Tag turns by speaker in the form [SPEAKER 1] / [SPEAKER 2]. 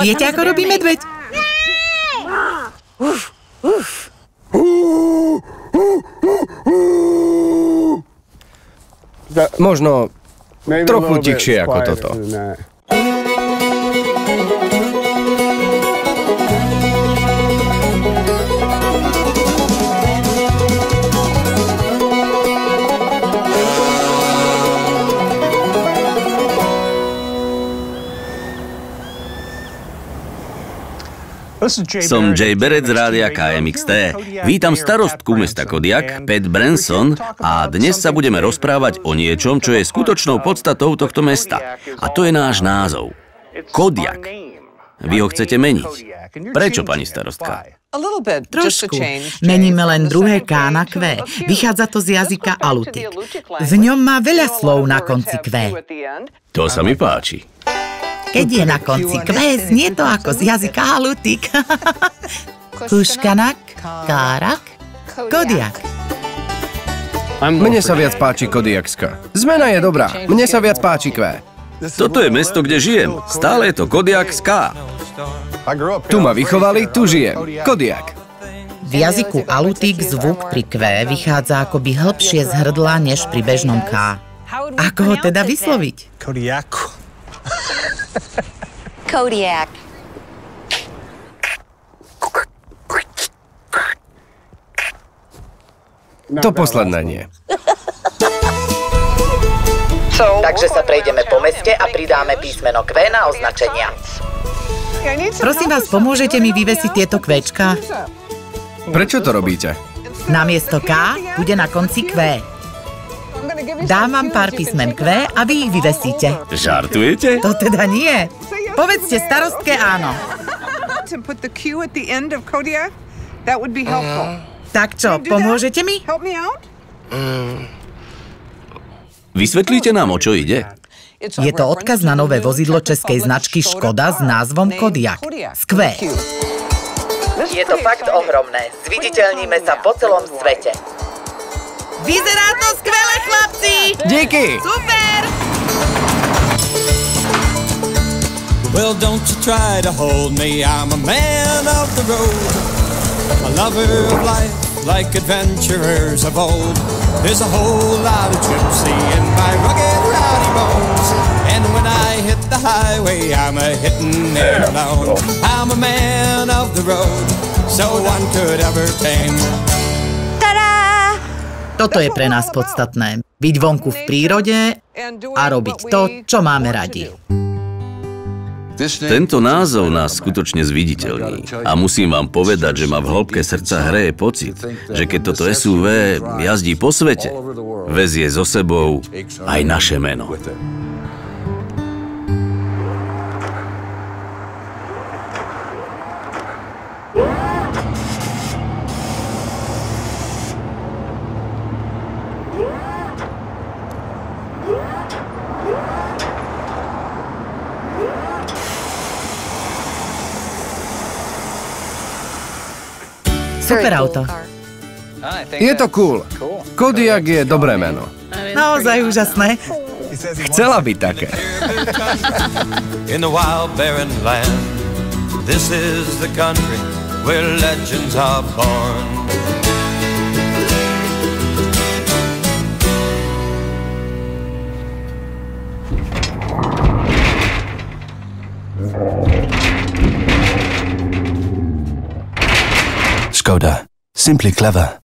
[SPEAKER 1] Viete, ako robí medveď?
[SPEAKER 2] Možno trochu tichšie ako toto.
[SPEAKER 3] Som Jay Barrett z rádia KMXT. Vítam starostku mesta Kodiak, Pat Branson, a dnes sa budeme rozprávať o niečom, čo je skutočnou podstatou tohto mesta. A to je náš názov. Kodiak. Vy ho chcete meniť. Prečo, pani starostka?
[SPEAKER 1] Trošku. Meníme len druhé K na Q. Vychádza to z jazyka Alutiiq. V ňom má veľa slov na konci Q.
[SPEAKER 3] To sa mi páči.
[SPEAKER 1] Keď je na konci Q, znie to ako z jazyka Alutiiq. Kuškanak, Kárak, Kodiak.
[SPEAKER 2] Mne sa viac páči Kodiakska. Zmena je dobrá. Mne sa viac páči Q.
[SPEAKER 3] Toto je mesto, kde žijem. Stále je to Kodiak z K.
[SPEAKER 2] Tu ma vychovali, tu žijem. Kodiak.
[SPEAKER 1] V jazyku Alutiiq zvuk pri Q vychádza akoby hĺbšie z hrdla, než pri bežnom K. Ako ho teda vysloviť?
[SPEAKER 4] Kodiak.
[SPEAKER 5] Kodiak.
[SPEAKER 2] To posledné nie.
[SPEAKER 6] Takže sa prejdeme po meste a pridáme písmeno Q na označenia.
[SPEAKER 1] Prosím vás, pomôžete mi vyvesiť tieto Qčka?
[SPEAKER 2] Prečo to robíte?
[SPEAKER 1] Namiesto K bude na konci Q. Dám vám pár písmen Q a vy ich vyvesíte.
[SPEAKER 3] Žartujete?
[SPEAKER 1] To teda nie. Povedzte starostke áno. Tak čo, pomôžete mi?
[SPEAKER 3] Vysvetlíte nám, o čo ide?
[SPEAKER 1] Je to odkaz na nové vozidlo českej značky Škoda s názvom Kodiak. Z Q.
[SPEAKER 6] Je to fakt ohromné. Zviditeľníme sa po celom svete.
[SPEAKER 1] Vyzerá to skvelé, chlapci!
[SPEAKER 2] Díky!
[SPEAKER 1] Super!
[SPEAKER 7] Well, don't you try to hold me, I'm a man of the road, a lover of life, like adventurers of old. There's a whole lot of gypsy in my rugged, rowdy bones, and when I hit the highway, I'm a hitting it alone. I'm a man of the road, so one could ever tame.
[SPEAKER 1] Toto je pre nás podstatné. Byť vonku v prírode a robiť to, čo máme radi.
[SPEAKER 3] Tento názov nás skutočne zviditeľní. A musím vám povedať, že ma v hĺbke srdca hreje pocit, že keď toto SUV jazdí po svete, vezie so sebou aj naše meno.
[SPEAKER 1] Super auto.
[SPEAKER 2] Je to cool. Kodiak je dobré meno.
[SPEAKER 1] Naozaj úžasné.
[SPEAKER 2] Chcela by také.
[SPEAKER 7] In the wild barren land, this is the country where legends are born.
[SPEAKER 8] Skoda. Simply clever.